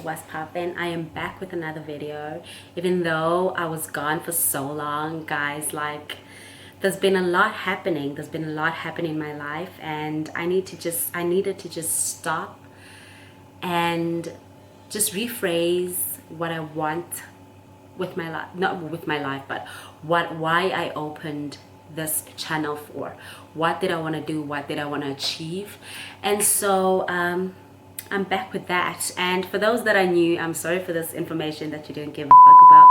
what's poppin'? I am back with another video. Even though I was gone for so long, guys, like there's been a lot happening. There's been a lot happening in my life, and I needed to just stop and just rephrase what I want with my life, not with my life, but why I opened this channel for. What did I want to do? What did I want to achieve? And so I'm back with that. And for those that are new, I'm sorry for this information that you didn't give a fuck about.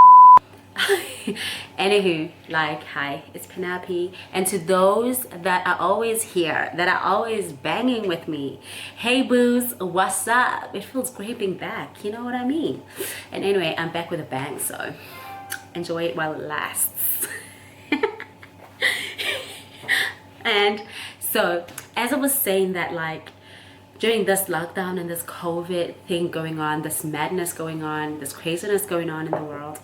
Anywho, like, hi, it's Penelope. And to those that are always here, that are always banging with me, hey boos, what's up? It feels great being back, you know what I mean? And anyway, I'm back with a bang, so enjoy it while it lasts. And so as I was saying that, like, during this lockdown and this COVID thing going on, this madness going on, this craziness going on in the world,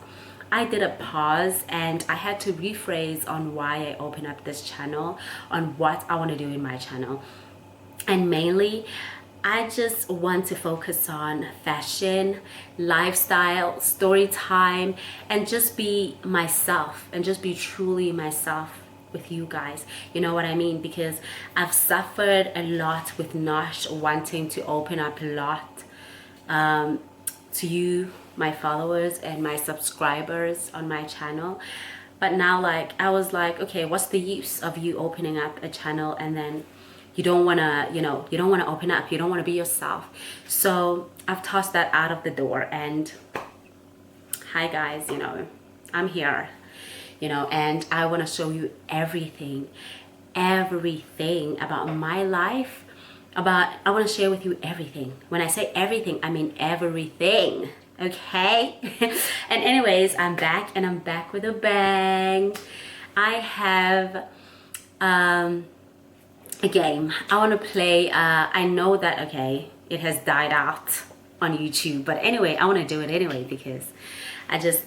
I did a pause and I had to rephrase on why I opened up this channel, on what I want to do in my channel. And mainly, I just want to focus on fashion, lifestyle, story time, and just be myself and just be truly myself with you guys, you know what I mean? Because I've suffered a lot with not wanting to open up a lot to you, my followers and my subscribers on my channel. But now, like, I was like, okay, what's the use of you opening up a channel and then you don't want to, you don't want to open up, you don't want to be yourself? So I've tossed that out of the door. And hi guys, I'm here, and I want to show you everything about my life. I want to share with you everything. When I say everything, I mean everything. Okay. And anyways, I'm back, and I'm back with a bang. I have a game I want to play. I know that, okay, it has died out on YouTube, but anyway, I want to do it anyway because I just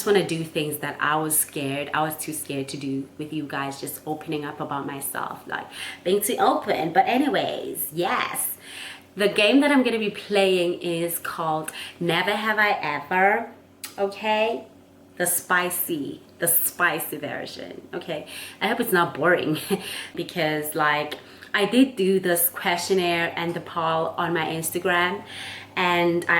want to do things that I was too scared to do with you guys, just opening up about myself, like being too open. But anyways, yes, the game that I'm going to be playing is called Never Have I Ever, okay? The spicy version, okay? I hope it's not boring because, like, I did do this questionnaire and the poll on my Instagram, and I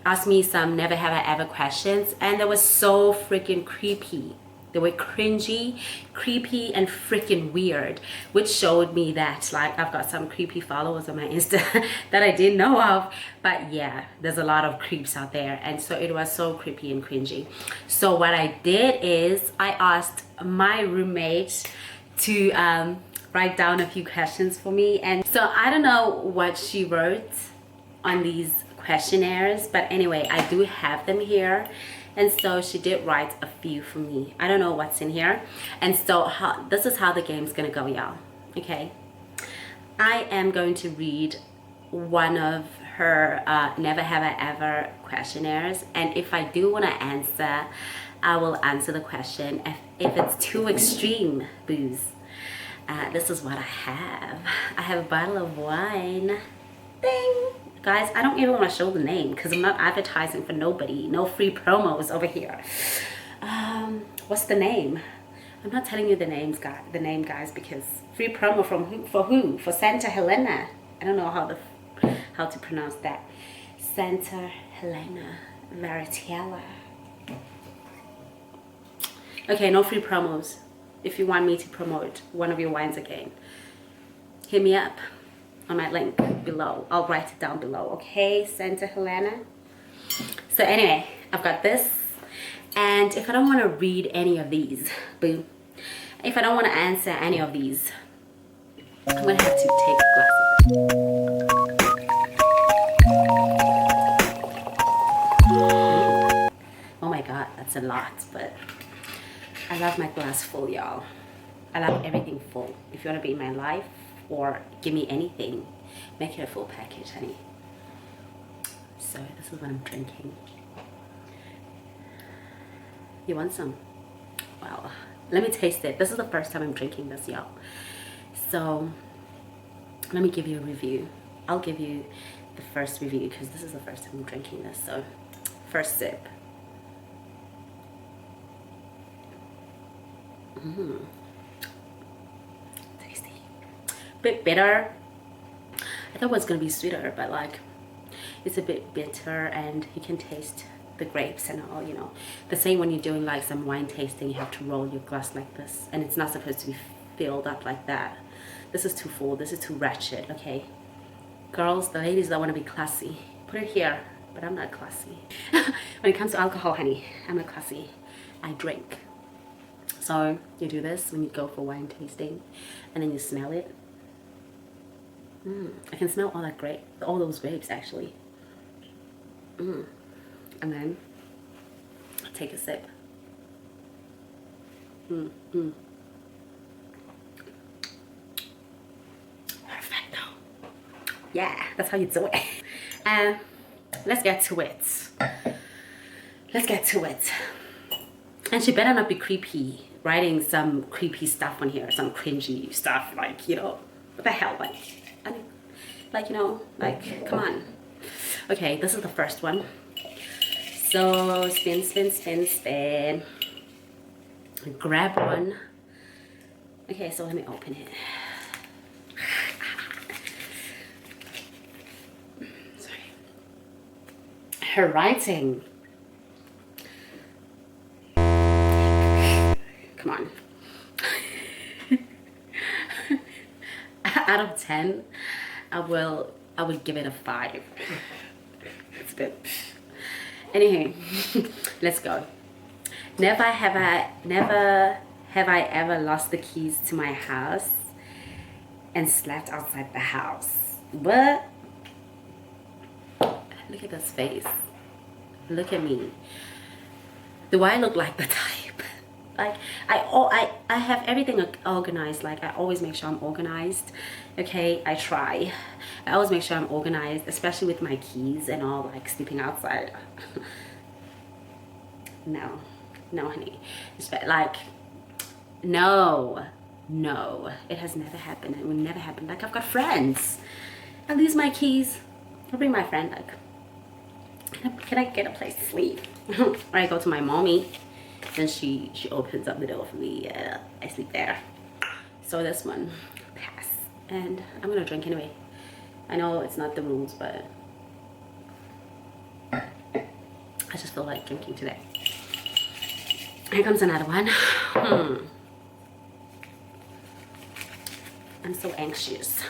asked me some never have I ever questions, and they were so freaking creepy. They were cringy, creepy, and freaking weird, which showed me that, like, I've got some creepy followers on my Insta that I didn't know of. But yeah, there's a lot of creeps out there, and so it was so creepy and cringy. So what I did is I asked my roommate to write down a few questions for me. And so I don't know what she wrote on these questionnaires, but anyway, I do have them here. And so she did write a few for me. I don't know what's in here. And so this is how the game's gonna go, y'all. Okay, I am going to read one of her never have I ever questionnaires, and if I do want to answer, I will answer the question. If it's too extreme, booze, this is what I have. I have a bottle of wine. Ding! Guys, I don't even want to show the name because I'm not advertising for nobody. No free promos over here. What's the name? I'm not telling you the name, guys, because free promo for who? For Santa Helena. I don't know how to pronounce that. Santa Helena Varicella. Okay, no free promos. If you want me to promote one of your wines again, hit me up on my link below. I'll write it down below, okay, Santa Helena? So anyway, I've got this, and if I don't want to read any of these, boo, if I don't want to answer any of these, I'm gonna have to take glasses. Oh my god, that's a lot, but I love my glass full, y'all. I love everything full. If you want to be in my life or give me anything, make it a full package, honey. So this is what I'm drinking. You want some? Wow, let me taste it. This is the first time I'm drinking this, y'all. So let me give you a review. I'll give you the first review because this is the first time I'm drinking this. So first sip. Tasty. Bit bitter. I thought it was gonna be sweeter, but like it's a bit bitter, and you can taste the grapes and all, you know. The same when you're doing like some wine tasting, you have to roll your glass like this, and it's not supposed to be filled up like that. This is too full, this is too ratchet, okay? Girls, the ladies that want to be classy, put it here, but I'm not classy. When it comes to alcohol, honey, I'm not classy. I drink. So you do this when you go for wine tasting, and then you smell it. I can smell all that grape, all those grapes actually. And then take a sip. Perfecto. Yeah, that's how you do it. And let's get to it. Let's get to it. And she better not be creepy, writing some creepy stuff on here, some cringy stuff, like, you know, what the hell, like, I mean, like, you know, like, come on. Okay, this is the first one. So spin, spin, spin, spin. Grab one. Okay, so let me open it. Sorry. Her writing. Come on. Out of 10, I would give it a 5. It's a bit. Anyway, let's go. Never have I ever lost the keys to my house and slept outside the house. But look at this face. Look at me. Do I look like the type? Like I have everything organized. Like I always make sure I'm organized. Okay, I try. I always make sure I'm organized, especially with my keys and all, like sleeping outside. No, honey. It's like, no, it has never happened. It will never happen. Like I've got friends. I lose my keys. I'll bring my friend. Like, can I get a place to sleep? Or I go to my mommy. And she opens up the door for me. I sleep there. So this one, pass. And I'm gonna drink anyway. I know it's not the rules, but I just feel like drinking today. Here comes another one. I'm so anxious.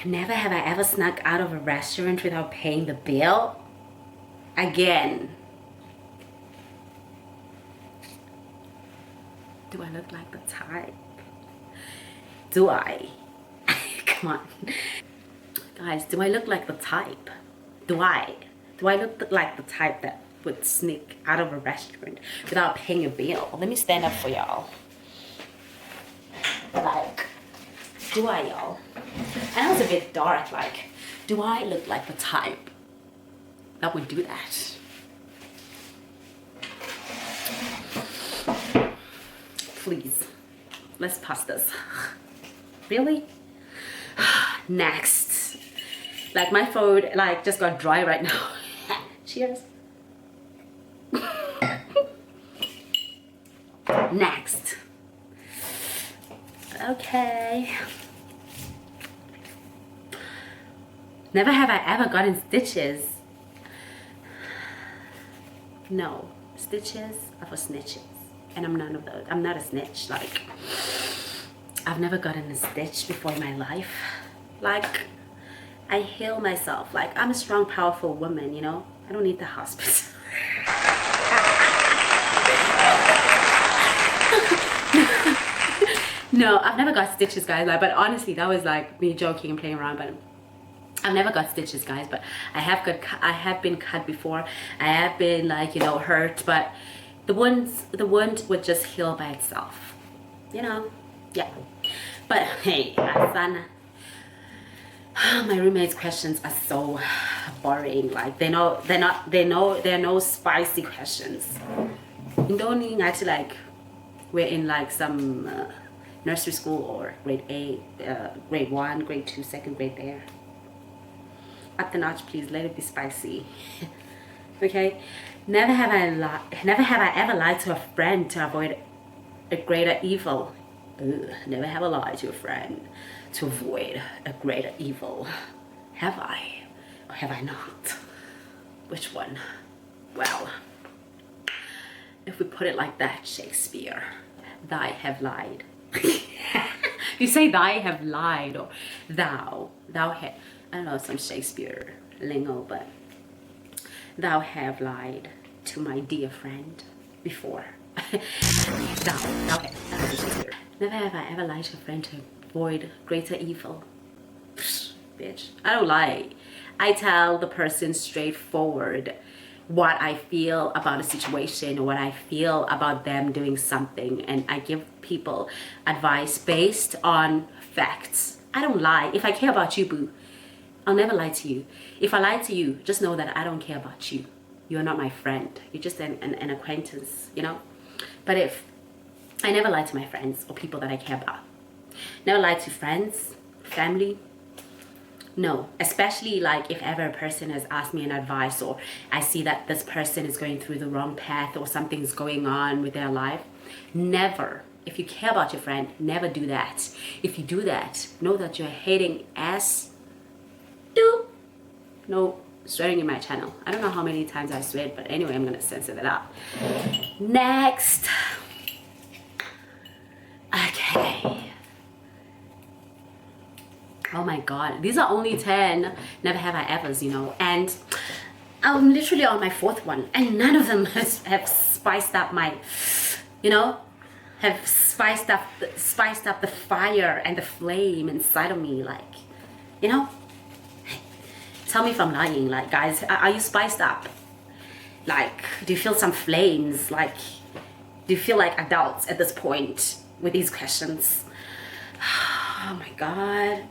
Never have I ever snuck out of a restaurant without paying the bill. Again. Do I look like the type? Do I? Come on. Guys, do I look like the type? Do I look like the type that would sneak out of a restaurant without paying a bill? Let me stand up for y'all. Like, do I, y'all? I know it's a bit dark, like, do I look like the type that would do that? Please, let's pass this. Really? Next. Like my phone, like, just got dry right now. Cheers. Next. Okay. Never have I ever gotten stitches. No, stitches are for snitches. And I'm none of those. I'm not a snitch. Like, I've never gotten a stitch before in my life. Like, I heal myself. Like, I'm a strong, powerful woman, you know? I don't need the hospital. No, I've never got stitches, guys. Like, but honestly, that was like me joking and playing around. But I've never got stitches, guys. But I have been cut before. I have been, like, you know, hurt. But the wound would just heal by itself, you know. Yeah. But hey, Asana, my roommate's questions are so boring. Like, they're no spicy questions. You don't even actually, like, we're in like some nursery school or grade 8, grade 1, grade 2, second grade there. up the notch, please. Let it be spicy. Okay. Never have I ever lied to a friend to avoid a greater evil. Ugh, never have I lied to a friend to avoid a greater evil. Have I? Or have I not? Which one? Well, if we put it like that, Shakespeare, thy have lied. You say thy have lied, or thou have, I don't know, some Shakespeare lingo, but thou have lied to my dear friend before. thou have Shakespeare. Never have I ever lied to a friend to avoid greater evil. Psh, bitch, I don't lie. I tell the person straightforward what I feel about a situation, or what I feel about them doing something, and I give people advice based on facts. I don't lie. If I care about you, boo, I'll never lie to you. If I lie to you, just know that I don't care about you. You're not my friend. You're just an acquaintance, you know? But if I never lie to my friends or people that I care about. Never lie to friends, family. No, especially like if ever a person has asked me an advice, or I see that this person is going through the wrong path, or something's going on with their life. Never, if you care about your friend, never do that. If you do that, know that you're hating ass. No swearing in my channel. I don't know how many times I swear, but anyway, I'm gonna censor that out. Next. Okay. Oh my god, these are only 10 never have I ever's, you know, and I'm literally on my 4th one, and none of them have spiced up my, you know, have spiced up the fire and the flame inside of me, like, you know. Tell me if I'm lying, like, guys, are you spiced up? Like, do you feel some flames? Like, do you feel like adults at this point with these questions? Oh my god.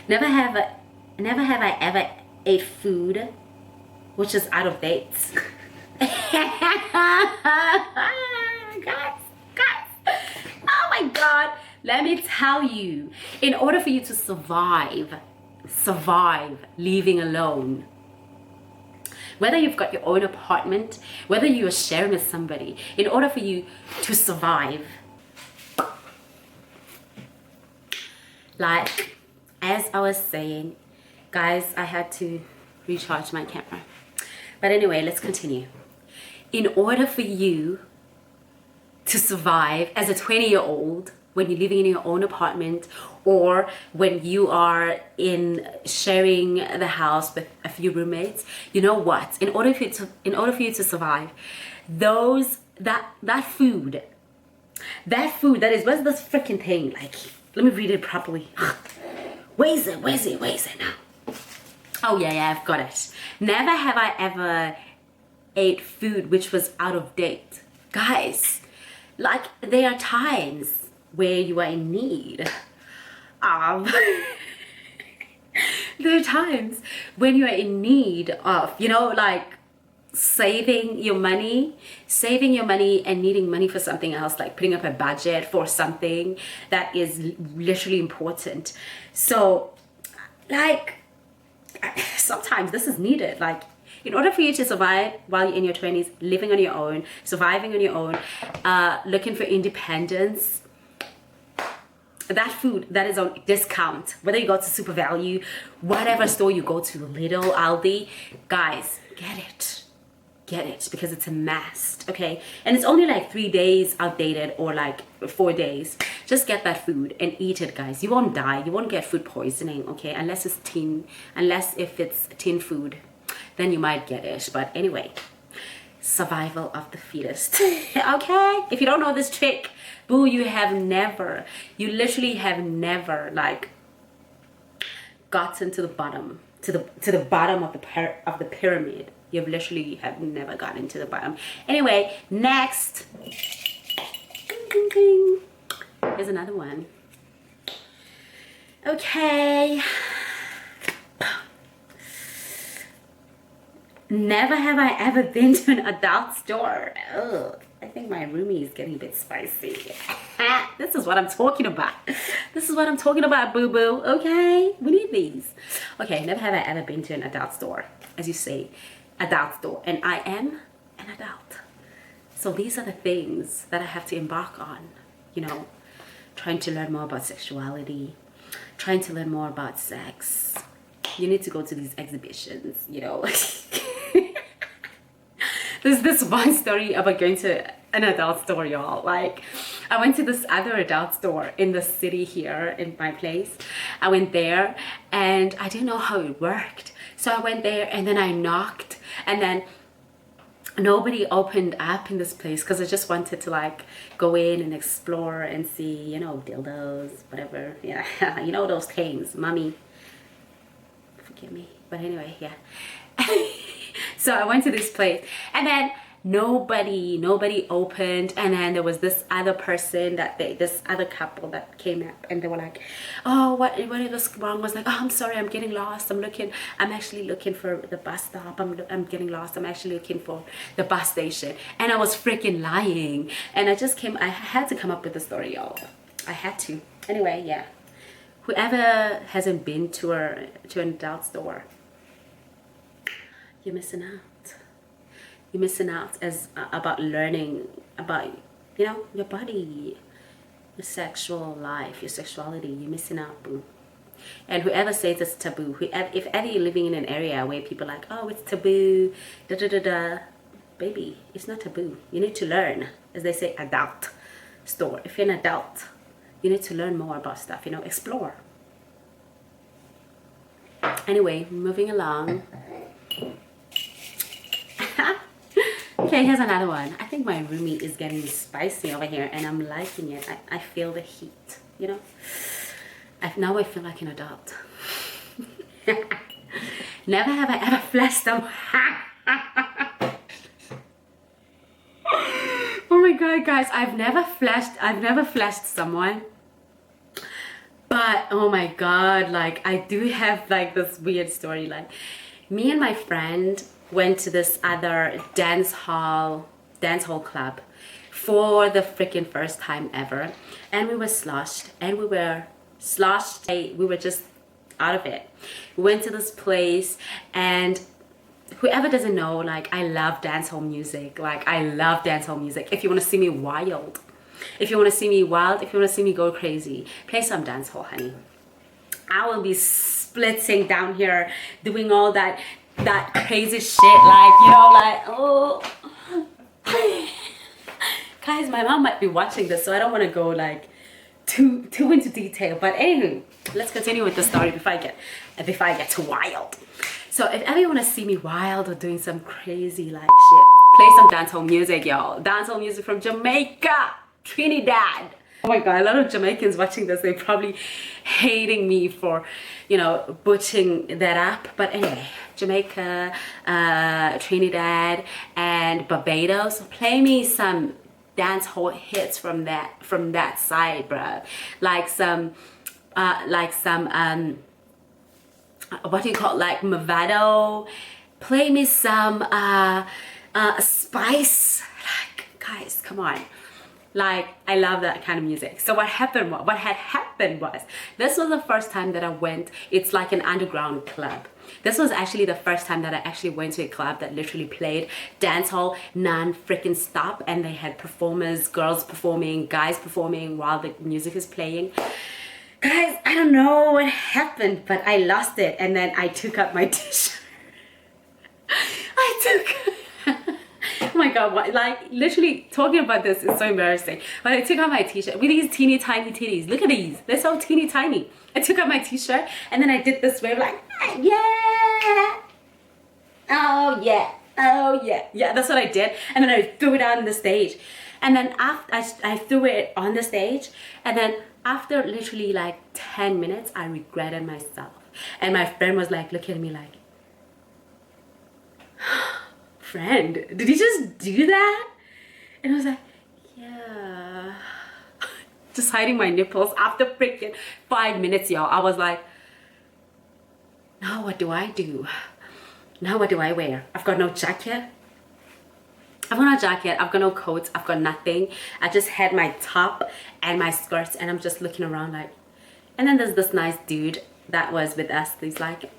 Never have I ever ate food which is out of date. guys, oh my god, let me tell you, in order for you to survive living alone, whether you've got your own apartment, whether you're sharing with somebody, in order for you to survive, like, as I was saying, guys, I had to recharge my camera. But anyway, let's continue. In order for you to survive as a 20-year-old, when you're living in your own apartment, or when you are sharing the house with a few roommates, you know what? In order for you to survive, that food, that is, what's this freaking thing? Like, let me read it properly. Where is it now? Oh yeah, I've got it. Never have I ever ate food which was out of date. Guys, like, there are times where you are in need. There are times when you are in need of, you know, like, saving your money and needing money for something else, like putting up a budget for something that is literally important. So, like, sometimes this is needed. Like, in order for you to survive while you're in your 20s, living on your own, surviving on your own, looking for independence, that food that is on discount, whether you go to Super Value, whatever store you go to, Lidl, Aldi, guys, get it, because it's a must, okay? And it's only like 3 days outdated, or like 4 days. Just get that food and eat it, guys. You won't die. You won't get food poisoning, okay? Unless if it's tin food, then you might get it. But anyway, survival of the fittest. Okay? If you don't know this trick, boo, you literally have never, like, gotten to the bottom, to the bottom of the pyramid. You literally have never gotten to the bottom. Anyway, next. Here's another one. Okay. Never have I ever been to an adult store. Ugh. I think my roomie is getting a bit spicy. This is what I'm talking about. This is what I'm talking about, boo-boo. Okay, we need these. Okay, never have I ever been to an adult store, as you say, adult store, and I am an adult. So these are the things that I have to embark on, you know, trying to learn more about sexuality, trying to learn more about sex. You need to go to these exhibitions, you know. There's this one story about going to an adult store, y'all. Like, I went to this other adult store in the city here in my place. I went there and I didn't know how it worked. So I went there and then I knocked and then nobody opened up in this place because I just wanted to like go in and explore and see, you know, dildos, whatever. Yeah, you know those things, mommy. Forgive me. But anyway, yeah. So I went to this place and then nobody opened, and then there was this other person this other couple that came up and they were like, oh, what is wrong? I was like, oh, I'm sorry, I'm getting lost. I'm actually looking for the bus stop. I'm getting lost. I'm actually looking for the bus station. And I was freaking lying. And I had to come up with the story, y'all. I had to. Anyway, yeah. Whoever hasn't been to an adult store, you're missing out. You're missing out about learning about, you know, your body, your sexual life, your sexuality. You're missing out, boo. And whoever says it's taboo, if ever you're living in an area where people are like, oh, it's taboo, da da da da, baby, it's not taboo. You need to learn, as they say, adult store. If you're an adult, you need to learn more about stuff, you know, explore. Anyway, moving along. Okay, here's another one. I think my roomie is getting spicy over here and I'm liking it. I feel the heat, you know. Now I feel like an adult. Never have I ever flashed them. Oh my god, guys, I've never flashed someone. But oh my god, like I do have like this weird story. Like me and my friend went to this other dance hall club for the freaking first time ever, and we were sloshed and we were just out of it. We went to this place, and whoever doesn't know, like I love dancehall music. Like I love dancehall music. If you want to see me wild, if you want to see me wild, if you want to see me go crazy, play some dancehall, honey. I will be splitting down here, doing all that crazy shit, like, you know, like, oh. Guys, my mom might be watching this, so I don't want to go like too into detail. But anywho, let's continue with the story before I get too wild. So if ever you want to see me wild or doing some crazy like shit, play some dancehall music, y'all. Dancehall music from Jamaica, Trinidad. Oh my god, a lot of Jamaicans watching this, they're probably hating me for, you know, butchering that up. But anyway, Jamaica, Trinidad, and Barbados. Play me some dancehall hits from that side, bruh. Like some what do you call it? Like Movado. Play me some Spice. Like, guys, come on. Like, I love that kind of music. So what had happened was, this was the first time that I went. It's like an underground club. This was actually the first time that I actually went to a club that literally played dancehall non-freaking stop, and they had performers, girls performing, guys performing while the music is playing. Guys, I don't know what happened, but I lost it, and then I took up my t-shirt. Oh my god, what, like literally talking about this is so embarrassing. But I took out my t-shirt with these teeny tiny titties. Look at these, they're so teeny tiny. I took out my t-shirt and then I did this wave like, yeah, oh yeah, oh yeah, yeah, that's what I did. And then I threw it out on the stage. And then after I threw it on the stage, and then after literally like 10 minutes, I regretted myself. And my friend was like looking at me like, friend, did you just do that? And I was like, yeah. Just hiding my nipples after freaking 5 minutes, y'all. I was like, now what do I do? Now what do I wear? I've got no jacket. I've got no jacket, I've got no coat, I've got nothing. I just had my top and my skirts, and I'm just looking around like, and then there's this nice dude that was with us. He's like,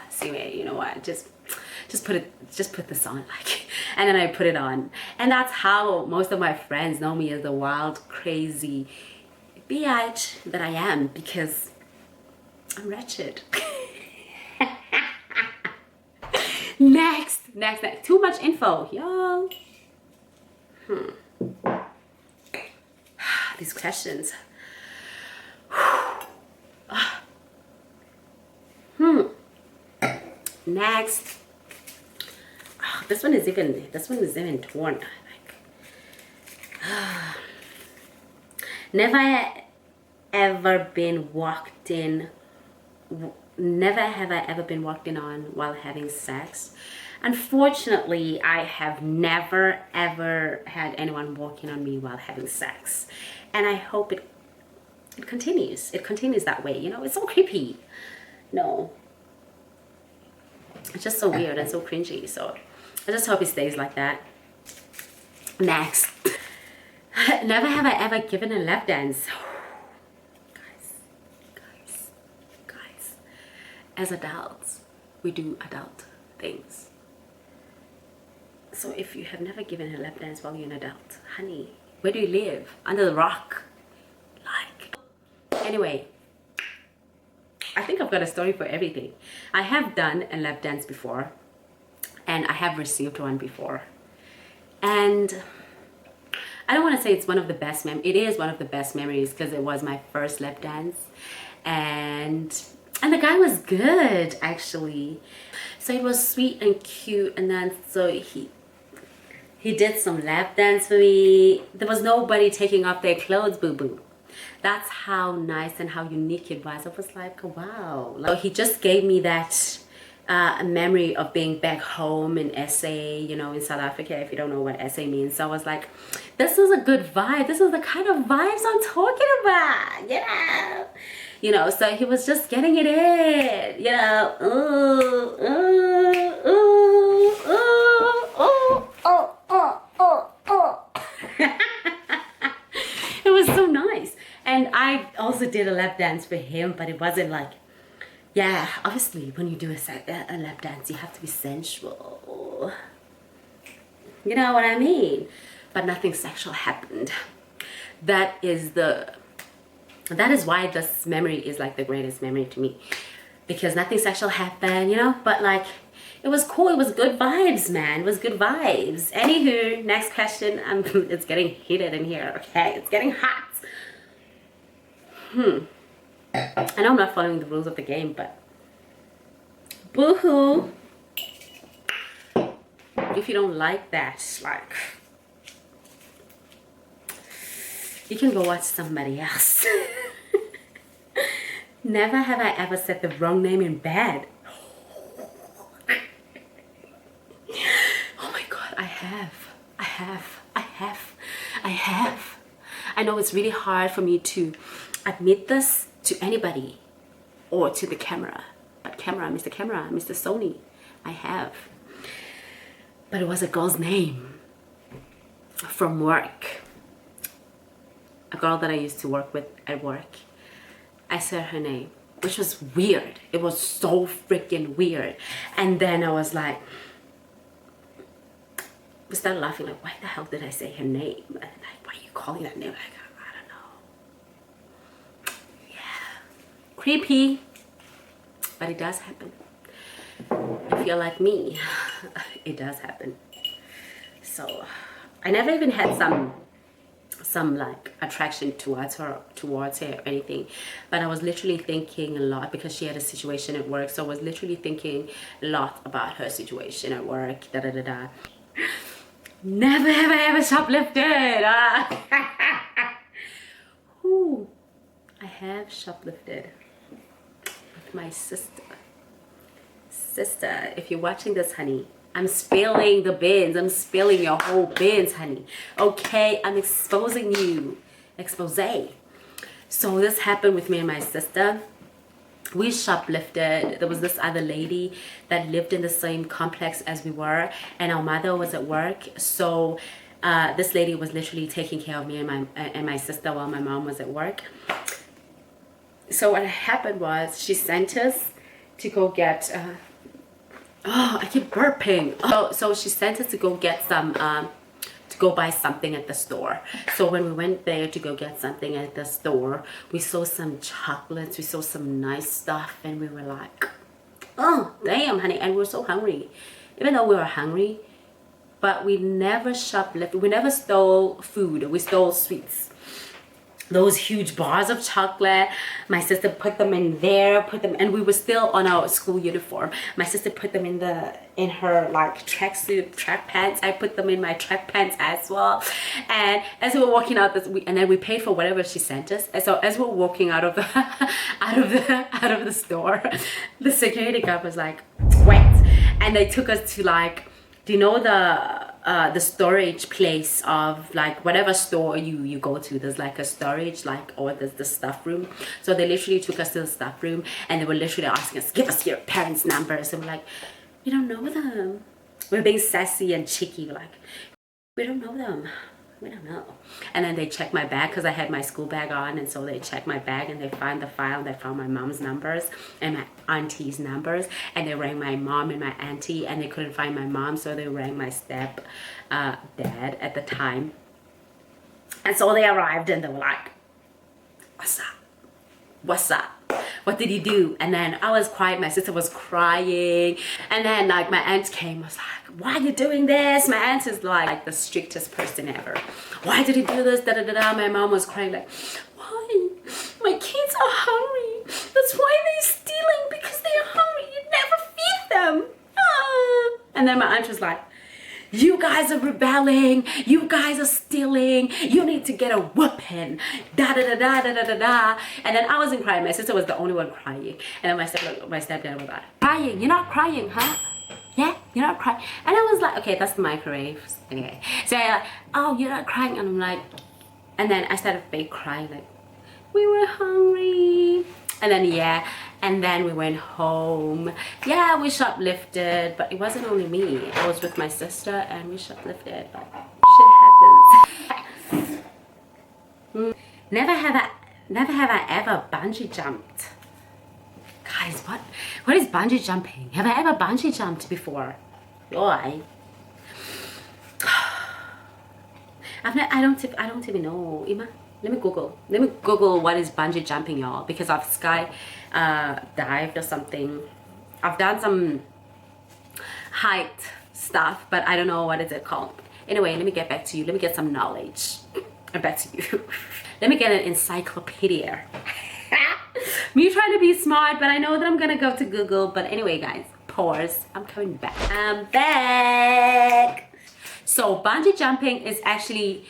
see, you know what, just put this on, like, and then I put it on. And that's how most of my friends know me, as the wild, crazy biatch that I am, because I'm wretched. Next. Too much info, y'all. These questions. Next. Oh, this one is even torn. Like, never ever been walked in. Never have I ever been walked in on while having sex. Unfortunately, I have never ever had anyone walking on me while having sex, and I hope it continues. It continues that way. You know, it's so creepy. No, it's just so weird and so cringy. So I just hope it stays like that. Next. Never have I ever given a lap dance. Guys. As adults, we do adult things. So if you have never given a lap dance while you're an adult, honey, where do you live? Under the rock? Like. Anyway, I think I've got a story for everything. I have done a lap dance before, and I have received one before. And I don't want to say it's one of the best memories. It is one of the best memories because it was my first lap dance, and the guy was good, actually. So it was sweet and cute, and then so he did some lap dance for me. There was nobody taking off their clothes, boo-boo. That's how nice and how unique it was. I was like, wow. Like, he just gave me that memory of being back home in SA, you know, in South Africa, if you don't know what SA means. So I was like, this is a good vibe. This is the kind of vibes I'm talking about, yeah. You know, so he was just getting it in, you know. Ooh, ooh, ooh, ooh, ooh, oh, oh, oh, oh. It was so nice. And I also did a lap dance for him, but it wasn't like, yeah, obviously when you do a lap dance, you have to be sensual. You know what I mean? But nothing sexual happened. That is why this memory is like the greatest memory to me, because nothing sexual happened, you know, but like it was cool. It was good vibes, man. It was good vibes. Anywho, next question. It's getting heated in here. Okay, it's getting hot. I know I'm not following the rules of the game, but boo-hoo. If you don't like that, like, you can go watch somebody else. Never have I ever said the wrong name in bed. Oh my God, I have. I know it's really hard for me to admit this to anybody or to the camera. But Mr. Camera, Mr. Sony, I have. But it was a girl's name from work. A girl that I used to work with at work. I said her name, which was weird. It was so freaking weird. And then I was like, we started laughing, like, why the hell did I say her name? And like, why are you calling that name? Like, I don't know. Yeah. Creepy. But it does happen. If you're like me, it does happen. So I never even had some like attraction towards her or anything, but I was literally thinking a lot because she had a situation at work. So I was literally thinking a lot about her situation at work. Never have I ever shoplifted. Ooh, I have shoplifted with my sister. Sister, if you're watching this, honey, I'm spilling the bins. I'm spilling your whole bins, honey. Okay, I'm exposing you. Expose. So this happened with me and my sister. we shoplifted. There was this other lady that lived in the same complex as we were, and our mother was at work, so this lady was literally taking care of me and my sister while my mom was at work. So what happened was she sent us to go get oh, I keep burping. So she sent us to go get some to go buy something at the store. So when we went there to go get something at the store, we saw some chocolates, we saw some nice stuff, and we were like, oh damn honey, and we were so hungry. Even though we were hungry, but we never shoplifted, we never stole food, we stole sweets. Those huge bars of chocolate, my sister put them in there, and we were still on our school uniform. My sister put them in her like tracksuit, track pants. I put them in my track pants as well. And as we were walking out and then we paid for whatever she sent us. And so as we were walking out of the out of the store, the security guard was like, wait, and they took us to like, do you know the storage place of like whatever store you go to? There's like a storage, like, or there's the stuff room. So they literally took us to the stuff room, and they were literally asking us, give us your parents' numbers. And we're like, we don't know them. We're being sassy and cheeky. We're like, we don't know them. We don't know. And then they checked my bag because I had my school bag on, and so they checked my bag and they found the file. They found my mom's numbers and my auntie's numbers, and they rang my mom and my auntie, and they couldn't find my mom, so they rang my step dad at the time. And so they arrived and they were like, what's up? What's up? What did you do? And then I was quiet, my sister was crying, and then like my aunt came, was like, why are you doing this? My aunt is like the strictest person ever. Why did you do this? Da da da da. My mom was crying like, why? My kids are hungry. That's why they're stealing, because they are hungry. You never feed them. Ah. And then my aunt was like, you guys are rebelling, you guys are stealing, you need to get a whooping, da da da da da da da da. And then I wasn't crying, my sister was the only one crying. And then my stepdad was like, crying, you're not crying, huh? Yeah, you're not crying. And I was like, okay, that's the microwave. Anyway, so I like, oh, you're not crying. And I'm like, and then I started fake crying, like, we were hungry. And then yeah, and then we went home. Yeah, we shoplifted, but it wasn't only me. I was with my sister and we shoplifted. But shit happens. Never have I ever bungee jumped. Guys, what is bungee jumping? Have I ever bungee jumped before? Why? I don't even know. Ima, let me Google what is bungee jumping, y'all, because I've sky dived or something. I've done some height stuff, but I don't know what is it called. Anyway, let me get back to you. Let me get some knowledge. Back to you. Let me get an encyclopedia. Me trying to be smart, but I know that I'm gonna go to Google. But anyway, guys, pause. I'm coming back. I'm back. So bungee jumping is actually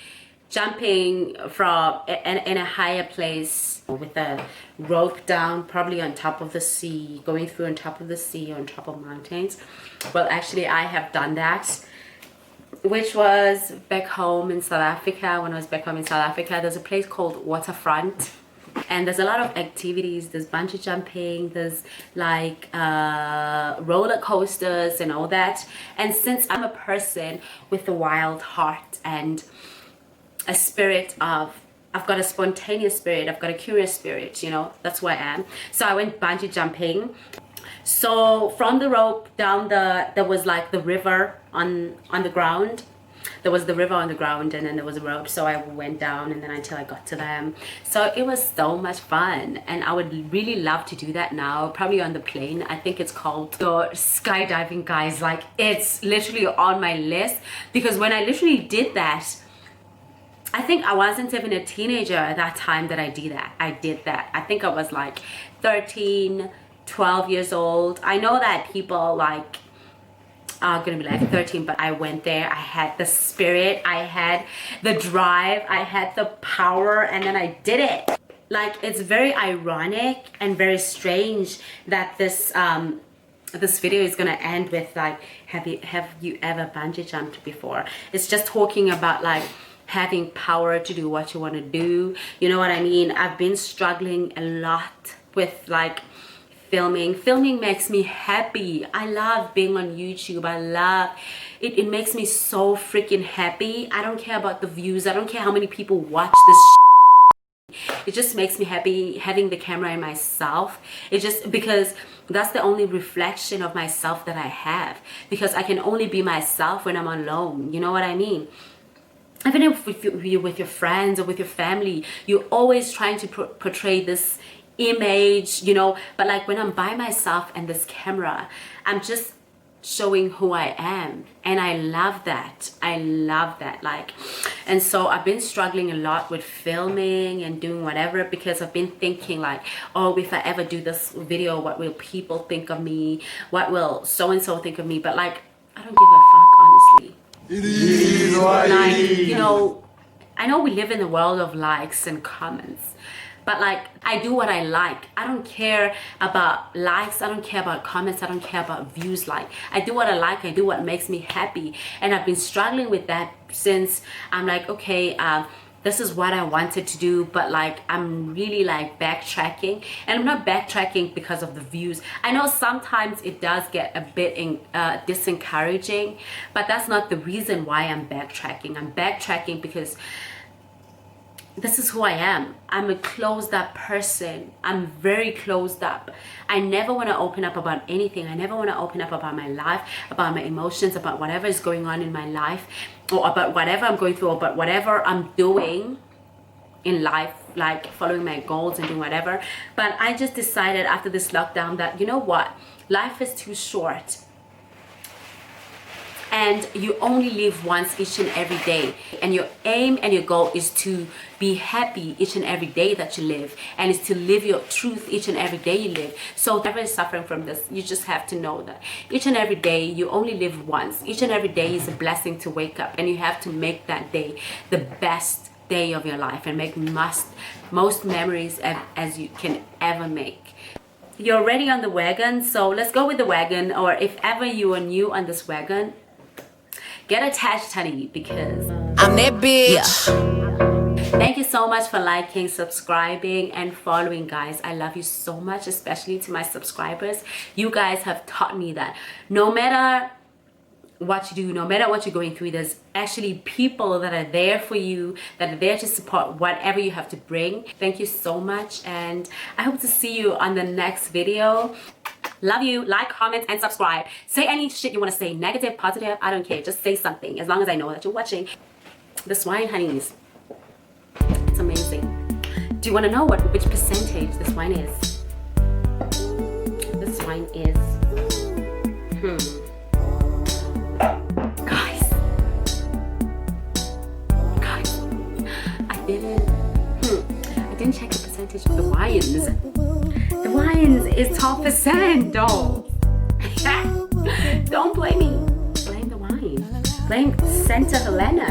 jumping from in a higher place with a rope down, probably on top of the sea, going through on top of the sea, on top of mountains. Well, actually, I have done that, which was back home in South Africa. When I was back home in South Africa, there's a place called Waterfront, and there's a lot of activities. There's bungee jumping, there's like roller coasters and all that. And since I'm a person with a wild heart and a spirit of, I've got a spontaneous spirit, I've got a curious spirit, you know, that's who I am. So I went bungee jumping. So from the rope down there was like the river on the ground. There was the river on the ground, and then there was a rope. So I went down, and then until I got to them. So it was so much fun, and I would really love to do that now, probably on the plane. I think it's called the skydiving, guys. Like, it's literally on my list, because when I literally did that, I think I wasn't even a teenager at that time that I did that. I think I was like 13, 12 years old. I know that people like are gonna be like 13, but I went there. I had the spirit, I had the drive, I had the power, and then I did it. Like, it's very ironic and very strange that this this video is gonna end with like, have you ever bungee jumped before? It's just talking about like having power to do what you want to do, you know what I mean? I've been struggling a lot with like Filming makes me happy. I love being on YouTube. I love it. It makes me so freaking happy. I don't care about the views. I don't care how many people watch this. It just makes me happy having the camera in myself. It just, because that's the only reflection of myself that I have, because I can only be myself when I'm alone. You know what I mean? Even if you're with your friends or with your family, you're always trying to portray this image, you know, but like when I'm by myself and this camera, I'm just showing who I am, and I love that. Like, and so I've been struggling a lot with filming and doing whatever, because I've been thinking like, oh, if I ever do this video, what will people think of me? What will so and so think of me? But like, I don't give a fuck, honestly. It is what Like, it is. you know, I know we live in the world of likes and comments, but like, I do what I like. I don't care about likes. I don't care about comments. I don't care about views. Like, I do what I like. I do what makes me happy. And I've been struggling with that since I'm like, okay, this is what I wanted to do, but like, I'm really like backtracking. And I'm not backtracking because of the views. I know sometimes it does get a bit disencouraging, but that's not the reason why I'm backtracking. I'm backtracking because this is who I am. I'm a closed up person. I'm very closed up. I never want to open up about anything. I never want to open up about my life, about my emotions, about whatever is going on in my life, or about whatever I'm going through, or about whatever I'm doing in life, like following my goals and doing whatever. But I just decided after this lockdown that, you know what? Life is too short. And you only live once each and every day, and your aim and your goal is to be happy each and every day that you live, and is to live your truth each and every day you live. So whoever is suffering from this, you just have to know that each and every day you only live once. Each and every day is a blessing to wake up, and you have to make that day the best day of your life, and make most memories as you can ever make. You're already on the wagon, so let's go with the wagon. Or if ever you are new on this wagon, get attached, honey, because I'm that bitch. yeah. Thank you so much for liking, subscribing, and following, guys. I love you so much, especially to my subscribers. You guys have taught me that no matter what you do, no matter what you're going through, there's actually people that are there for you, that are there to support whatever you have to bring. Thank you so much, and I hope to see you on the next video. Love you. Like, comment, and subscribe. Say any shit you want to say, negative, positive, I don't care. Just say something, as long as I know that you're watching. This wine, honeys, it's amazing. Do you want to know which percentage this wine is? This wine is guys, I didn't check the percentage of the wines. The wines is 12%, don't. Don't blame me. Blame the wine. Blame Santa Helena.